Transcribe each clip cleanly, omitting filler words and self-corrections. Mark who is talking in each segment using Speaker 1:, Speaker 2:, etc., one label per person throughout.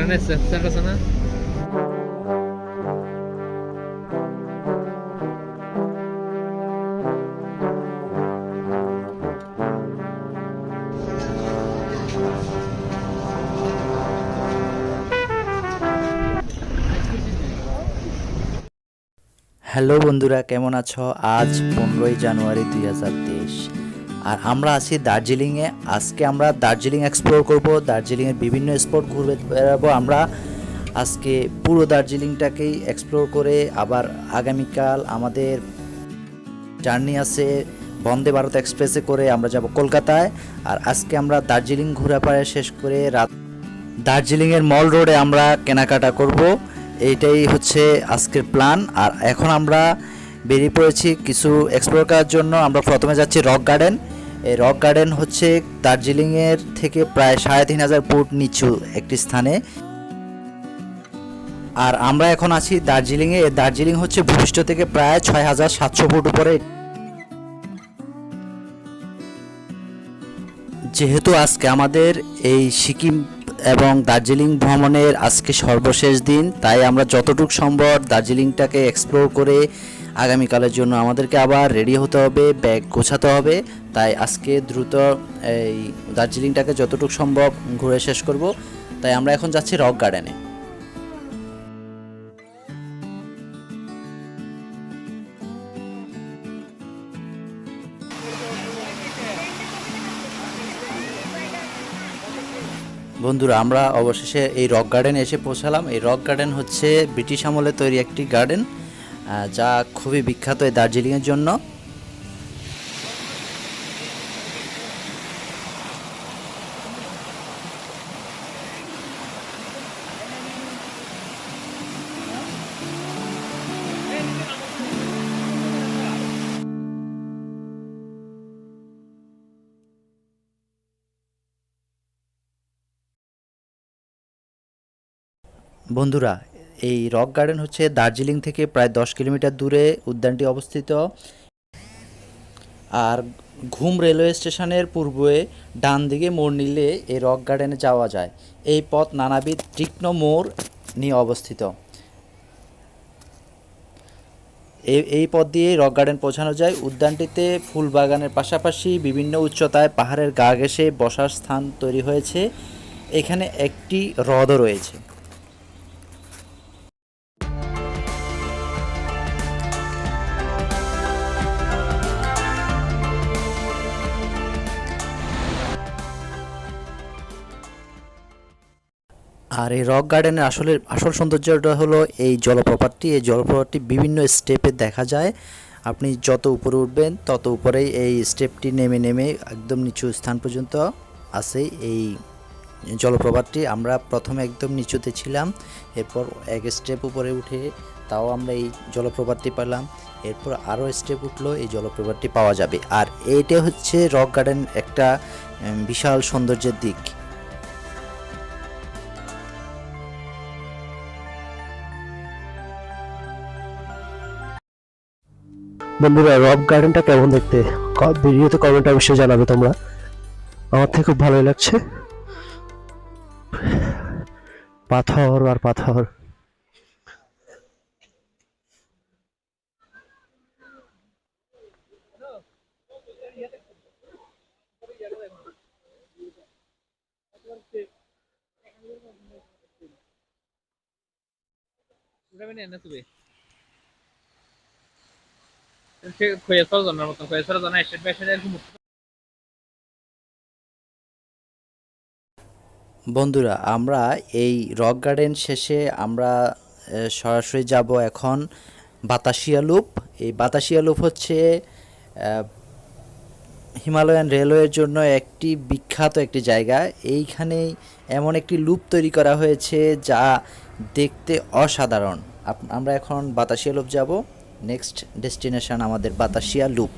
Speaker 1: Mana sana sana?
Speaker 2: Hello বন্ধুরা, কেমন আছো? আজ 15ই জানুয়ারি 2023 আর আমরা আছি দার্জিলিংয়ে। আজকে আমরা দার্জিলিং এক্সপ্লোর করব, দার্জিলিংয়ের বিভিন্ন স্পট ঘুরে বেড়াবো। আমরা আজকে পুরো দার্জিলিংটাকেই এক্সপ্লোর করে আবার আগামীকাল আমাদের জার্নি আছে বন্দে ভারত এক্সপ্রেসে করে আমরা যাব কলকাতায়। আর আজকে আমরা দার্জিলিং ঘোরাফেরা শেষ করে রাত দার্জিলিংয়ের মল রোডে আমরা কেনাকাটা করব। এইটাই হচ্ছে আজকের প্ল্যান। আর এখন আমরা বেরিয়ে পড়েছি কিছু এক্সপ্লোর করার জন্য। আমরা প্রথমে যাচ্ছি রক গার্ডেন। এই রক গার্ডেন হচ্ছে দার্জিলিংয়ের থেকে প্রায় 3500 ফুট নিচু একটি স্থানে। আর আমরা এখন আছি দার্জিলিংয়ে। দার্জিলিং হচ্ছে ভূপৃষ্ঠ থেকে প্রায় 6700 ফুট উপরে। যেহেতু আজকে আমাদের এই সিকিম এবং দার্জিলিং ভ্রমণের আজকে সর্বশেষ দিন, তাই আমরা যতটুকু সম্ভব দার্জিলিংটাকে এক্সপ্লোর করে আগামীকালের জন্য আমাদেরকে আবার রেডি হতে হবে, ব্যাগ গোছাতে হবে। তাই আজকে দ্রুত এই দার্জিলিংটাকে যতটুকু সম্ভব ঘুরে শেষ করব। তাই আমরা এখন যাচ্ছি রক গার্ডেনে। বন্ধুরা, আমরা অবশেষে এই রক গার্ডেনে এসে পৌঁছালাম। এই রক গার্ডেন হচ্ছে ব্রিটিশ আমলে তৈরি একটি গার্ডেন, যা খুবই বিখ্যাত এই দার্জিলিংয়ের জন্য। বন্ধুরা, এই রক গার্ডেন হচ্ছে দার্জিলিং থেকে প্রায় 10 কিলোমিটার দূরে উদ্যানটি অবস্থিত। আর ঘুম রেলওয়ে স্টেশনের পূর্বে ডান দিকে মোড় নিলে এই রক গার্ডেনে যাওয়া যায়। এই পথ নানাবিধ তীক্ষ্ণ মোড় নিয়ে অবস্থিত। এই পথ দিয়ে রক গার্ডেন পৌঁছানো যায়। উদ্যানটিতে ফুল বাগানের পাশাপাশি বিভিন্ন উচ্চতায় পাহাড়ের গা ঘেঁষে বসার স্থান তৈরি হয়েছে। এখানে একটি হ্রদও রয়েছে। আর এই রক গার্ডেনের আসল সৌন্দর্যটা হলো এই জলপ্রপাতটি। এই জলপ্রপাতটি বিভিন্ন স্টেপে দেখা যায়। আপনি যত উপরে উঠবেন তত উপরেই এই স্টেপটি নেমে নেমে একদম নিচু স্থান পর্যন্ত আছে এই জলপ্রপাতটি। আমরা প্রথমে একদম নিচুতে ছিলাম, এরপর এক স্টেপ উপরে উঠে তাও আমরা এই জলপ্রপাতটি পেলাম। এরপর আরও স্টেপ উঠলো, এই জলপ্রপাতটি পাওয়া যাবে। আর এইটা হচ্ছে রক গার্ডেন একটা বিশাল সৌন্দর্যের দিক।
Speaker 3: বন্ধুরা, রক গার্ডেনটা কেমন দেখতে ভিডিওতে কমেন্ট অবশ্যই জানাবে তোমরা। আমার থেকে খুব ভালোই লাগছে, পাথর আর পাথর।
Speaker 2: বন্ধুরা, আমরা এই রক গার্ডেন শেষে আমরা সরাসরি যাব এখন বাতাসিয়া লুপ। এই বাতাসিয়া লুপ হচ্ছে হিমালয়ান রেলওয়ের জন্য একটি বিখ্যাত একটি জায়গা। এইখানেই এমন একটি লুপ তৈরি করা হয়েছে যা দেখতে অসাধারণ। আমরা এখন বাতাসিয়া লুপ যাব। নেক্সট ডেস্টিনেশন আমাদের বাতাসিয়া লুপ।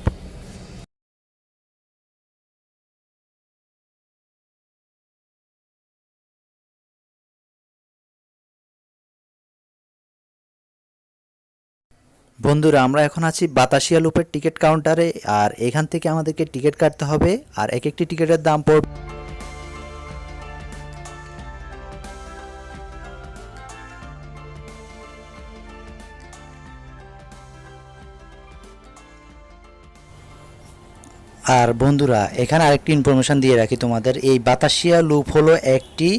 Speaker 2: বন্ধুরা, আমরা এখন আছি বাতাসিয়া লুপের টিকিট কাউন্টারে। আর এখান থেকে আমাদেরকে টিকিট কাটতে হবে। আর এক একটি টিকিটের দাম পড়বে আর বন্ধুরা এখানে আরেকটি ইনফরমেশন দিয়ে রাখি তোমাদের, এই বাতাসিয়া লুপ হলো একটি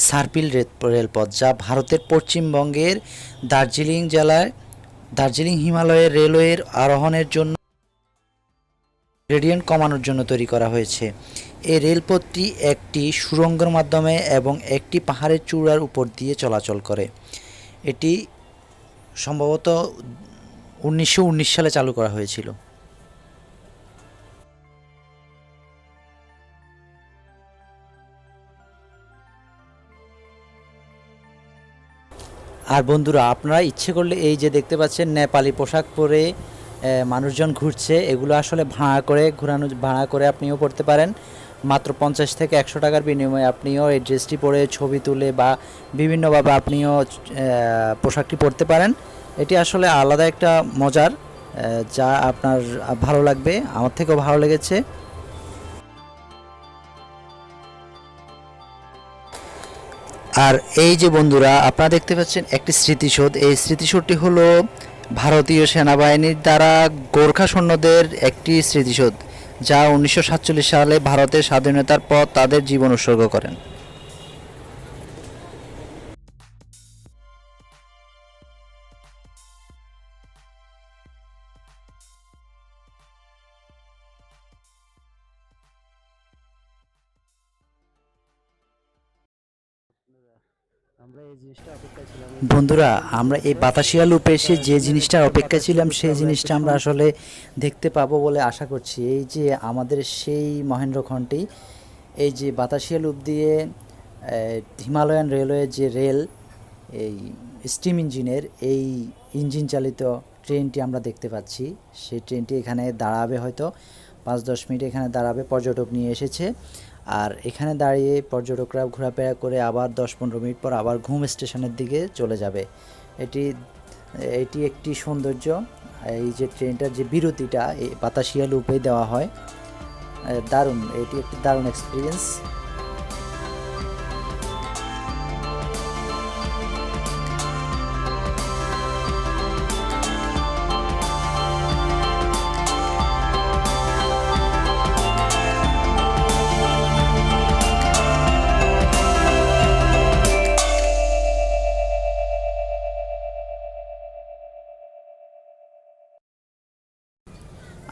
Speaker 2: সার্পিল রেলপথ যা ভারতের পশ্চিমবঙ্গের দার্জিলিং জেলায় দার্জিলিং হিমালয়ের রেলওয়ের আরোহণের জন্য গ্রেডিয়েন্ট কমানোর জন্য তৈরি করা হয়েছে। এই রেলপথটি একটি সুড়ঙ্গের মাধ্যমে এবং একটি পাহাড়ের চূড়ার উপর দিয়ে চলাচল করে। এটি সম্ভবত 1919 সালে চালু করা হয়েছিল। আর বন্ধুরা আপনারা ইচ্ছে করলে এই যে দেখতে পাচ্ছেন নেপালি পোশাক পরে মানুষজন ঘুরছে, এগুলো আসলে ভাড়া করে আপনিও পড়তে পারেন। মাত্র 50 থেকে 100 টাকার বিনিময়ে আপনিও এই ড্রেসটি পরে ছবি তুলে বা বিভিন্নভাবে আপনিও পোশাকটি পরতে পারেন। এটি আসলে আলাদা একটা মজার, যা আপনার ভালো লাগবে, আমার থেকেও ভালো লেগেছে। আর এই যে বন্ধুরা আপনারা দেখতে পাচ্ছেন একটি স্মৃতিসৌধ, এই স্মৃতিসৌধটি হলো ভারতীয় সেনাবাহিনীর দ্বারা গোর্খা সৈন্যদের একটি স্মৃতিসৌধ, যা 1947 সালে ভারতের স্বাধীনতার পর তাদের জীবন উৎসর্গ করেন। বন্ধুরা আমরা এই বাতাসিয়া লুপে এসে যে জিনিসটার অপেক্ষা ছিলাম সেই জিনিসটা আমরা আসলে দেখতে পাবো বলে আশা করছি। এই যে আমাদের সেই মহেন্দ্রক্ষণটি, এই যে বাতাসিয়া লুপ দিয়ে হিমালয়ান রেলওয়ে যে রেল, এই স্টিম ইঞ্জিনের এই ইঞ্জিন চালিত ট্রেনটি আমরা দেখতে পাচ্ছি। সেই ট্রেনটি এখানে দাঁড়াবে, হয়তো 5-10 মিনিট এখানে দাঁড়াবে, পর্যটক নিয়ে এসেছে। আর এখানে দাঁড়িয়ে পর্যটকরা ঘোরাফেরা করে আবার 10-15 মিনিট পর আবার ঘুম স্টেশনের দিকে চলে যাবে। এটি একটি সৌন্দর্য। এই যে ট্রেনটার যে বিরতিটা এই বাতাসিয়া লুপে দেওয়া হয়, দারুণ, এটি একটি দারুণ এক্সপিরিয়েন্স।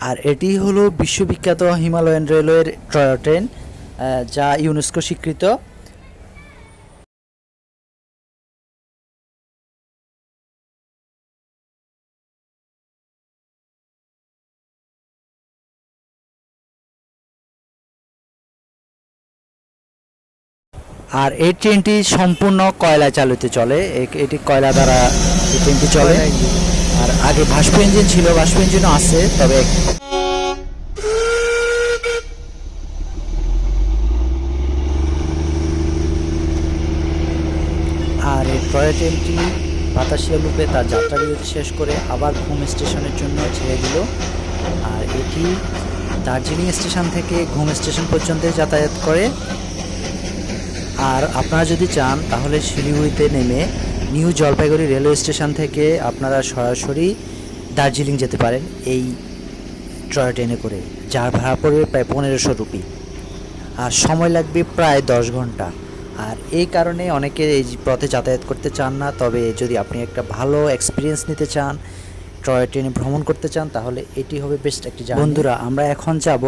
Speaker 2: আর এটি হলো বিশ্ববিখ্যাত হিমালয়ান রেলওয়ের টয় ট্রেন, যা ইউনেস্কো স্বীকৃত। আর এই ট্রেনটি সম্পূর্ণ কয়লা চালিত চলে, এটি কয়লা দ্বারা এই ট্রেনটি চলে। আর আগে ভাস্প ইঞ্জিন ছিল, ভাস্প ইঞ্জিনও আছে, তবে আর এই টয় ট্রেনটি বাতাসিয়া লুপে তার যাত্রা বিরতি শেষ করে আবার ঘুম স্টেশনের জন্য ছেড়ে দিল। আর এটি দার্জিলিং স্টেশন থেকে ঘুম স্টেশন পর্যন্ত যাতায়াত করে। আর আপনারা যদি চান তাহলে শিলিগুড়িতে নেমে নিউ জলপাইগুড়ি রেলওয়ে স্টেশন থেকে আপনারা সরাসরি দার্জিলিং যেতে পারেন এই টয় ট্রেনে করে, যার ভাড়া পড়বে প্রায় 1500 রুপি, আর সময় লাগবে প্রায় 10 ঘন্টা। আর এই কারণে অনেকে এই পথে যাতায়াত করতে চান না। তবে যদি আপনি একটা ভালো এক্সপিরিয়েন্স নিতে চান, টয় ট্রেনে ভ্রমণ করতে চান, তাহলে এটি হবে বেস্ট একটি জার্নি। বন্ধুরা আমরা এখন যাব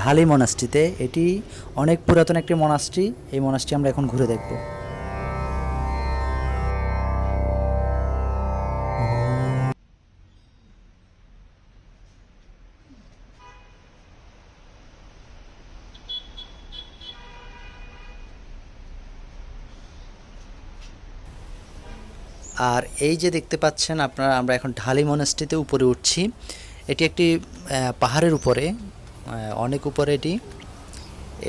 Speaker 2: ঢালি মনাস্ট্রিতে। এটি অনেক পুরাতন একটি মনাস্ট্রি, এই মনাস্ট্রি আমরা এখন ঘুরে দেখব। আর এই যে দেখতে পাচ্ছেন আপনারা, আমরা এখন ঢালি মনাস্ট্রিতে উপরে উঠছি। এটি একটি পাহাড়ের উপরে, অনেক উপরে এটি।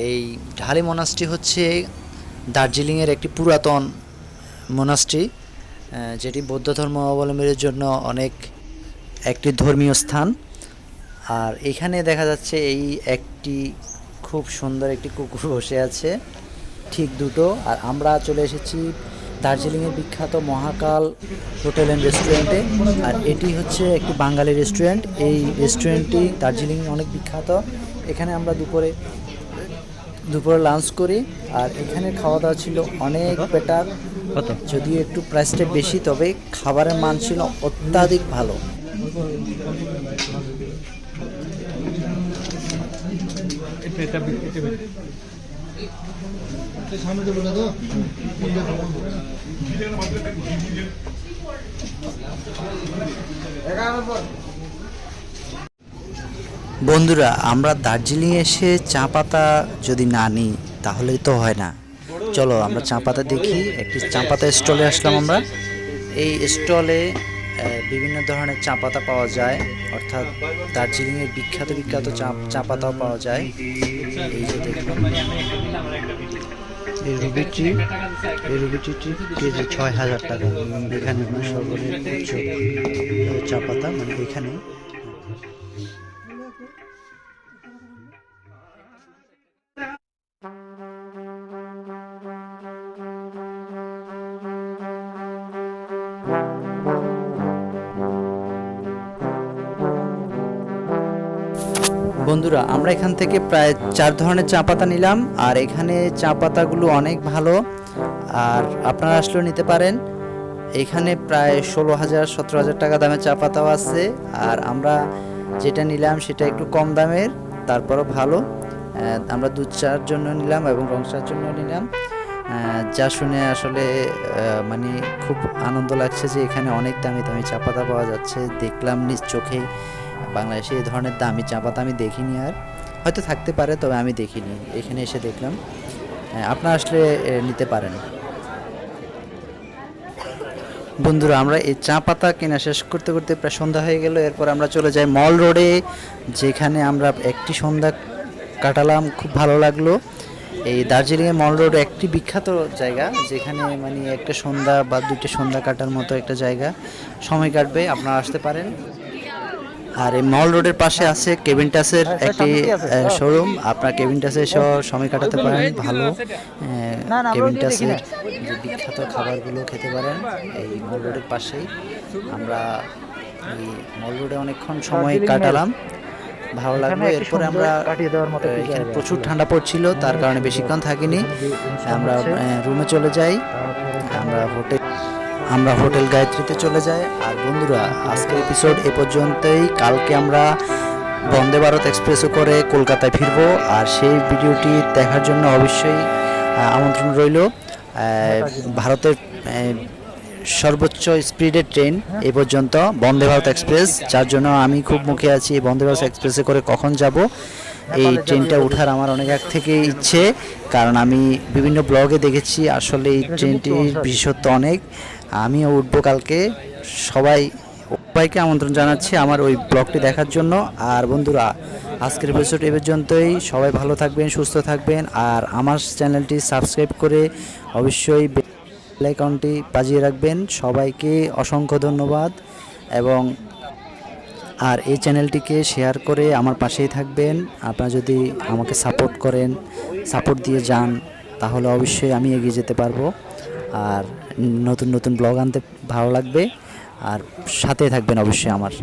Speaker 2: এই ঢালি মনাস্ট্রি হচ্ছে দার্জিলিংয়ের একটি পুরাতন মনাস্ট্রি, যেটি বৌদ্ধ ধর্মাবলম্বীদের জন্য অনেক একটি ধর্মীয় স্থান। আর এখানে দেখা যাচ্ছে এই একটি খুব সুন্দর একটি কুকুর বসে আছে, ঠিক দুটো। আর আমরা চলে এসেছি দার্জিলিংয়ের বিখ্যাত মহাকাল হোটেল অ্যান্ড রেস্টুরেন্টে। আর এটি হচ্ছে একটি বাঙালি রেস্টুরেন্ট। এই রেস্টুরেন্টটি দার্জিলিং অনেক বিখ্যাত। এখানে আমরা দুপুরে লাঞ্চ করি। আর এখানে খাওয়া দাওয়া ছিল অনেক বেটার, যদিও একটু প্রাইসটা বেশি, তবে খাবারের মান ছিল অত্যাধিক ভালো। বন্ধুরা, আমরা দার্জিলিং এসে চা পাতা যদি না নিই তাহলে তো হয় না। চলো আমরা চা পাতা দেখি। একটি চা পাতা স্টলে আসলাম আমরা। এই স্টলে বিভিন্ন ধরনের চা পাতা পাওয়া যায়, অর্থাৎ দার্জিলিংয়ের বিখ্যাত চা পাতাও পাওয়া যায়। এই যে দেখুন, এই রুবিটি কেজি ৬,০০০ টাকা। এখানে সর্বনিম্ন চা পাতা, মানে এখানে বন্ধুরা, আমরা এখান থেকে প্রায় 4 ধরনের চা পাতা নিলাম। আর এখানে চা পাতাগুলো অনেক ভালো, আর আপনারা আসলেও নিতে পারেন। এখানে প্রায় 16,000-17,000 টাকা দামের চা পাতাও আছে। আর আমরা যেটা নিলাম সেটা একটু কম দামের, তারপরও ভালো। আমরা দুধ চার জন্য নিলাম এবং রং চার জন্য নিলাম। যা শুনে আসলে মানে খুব আনন্দ লাগছে যে এখানে অনেক দামি দামি চা পাতা পাওয়া যাচ্ছে। দেখলাম নিজ চোখে, বাংলাদেশে এই ধরনের দামি চা পাতা আমি দেখিনি, আর হয়তো থাকতে পারে, তবে আমি দেখিনি। এখানে এসে দেখলাম। আপনারা আসলে নিতে পারেন। বন্ধুরা, আমরা এই চা পাতা কেনা শেষ করতে করতে প্রায় সন্ধ্যা হয়ে গেল। এরপর আমরা চলে যাই মল রোডে, যেখানে আমরা একটি সন্ধ্যা কাটালাম। খুব ভালো লাগলো। এই দার্জিলিংয়ে মল রোড একটি বিখ্যাত জায়গা, যেখানে মানে একটা সন্ধ্যা বা দুইটা সন্ধ্যা কাটার মতো একটা জায়গা, সময় কাটবে। আপনারা আসতে পারেন। আর এই মল রোডের পাশে আছে কেভিনটাসের একটি শোরুম। আপনার কেভিনটাসে সময় কাটাতে পারেন। ভালো কেভিনটাসের যে বিখ্যাত খাবারগুলো খেতে পারেন এই মল রোডের পাশেই। আমরা এই মল রোডে অনেকক্ষণ সময় কাটালাম, ভালো লাগলো। এরপরে আমরা এখানে প্রচুর ঠান্ডা পড়ছিল, তার কারণে বেশিক্ষণ থাকিনি। আমরা রুমে চলে যাই। আমরা হোটেল গায়ত্রীতে চলে যাই। আর বন্ধুরা, আজকের এপিসোড এ পর্যন্তই। কালকে আমরা বন্দে ভারত এক্সপ্রেসে করে কলকাতায় ফিরবো। আর সেই ভিডিওটি দেখার জন্য অবশ্যই আমন্ত্রণ রইল। ভারতের সর্বোচ্চ স্পিডের ট্রেন এ পর্যন্ত বন্দে ভারত এক্সপ্রেস, যার জন্য আমি খুব মুখে আছি এই বন্দে ভারত এক্সপ্রেসে করে কখন যাব। এই ট্রেনটা ওঠার আমার অনেক আগ থেকে ইচ্ছে, কারণ আমি বিভিন্ন ব্লগে দেখেছি আসলে এই ট্রেনটির বিশেষত্ব অনেক। আমিও উঠবো কালকে। সবাইকে আমন্ত্রণ জানাচ্ছি আমার ওই ব্লগটি দেখার জন্য। আর বন্ধুরা, আজকের এপিসোড এ পর্যন্তই। সবাই ভালো থাকবেন, সুস্থ থাকবেন। আর আমার চ্যানেলটি সাবস্ক্রাইব করে অবশ্যই বেল আইকনটি বাজিয়ে রাখবেন। সবাইকে অসংখ্য ধন্যবাদ। এবং আর এই চ্যানেলটিকে শেয়ার করে আমার পাশেই থাকবেন। আপনারা যদি আমাকে সাপোর্ট দিয়ে যান, তাহলে অবশ্যই আমি এগিয়ে যেতে পারবো। আর নতুন নতুন ব্লগ আনতে ভালো লাগবে। আর সাথে থাকবেন অবশ্যই আমার।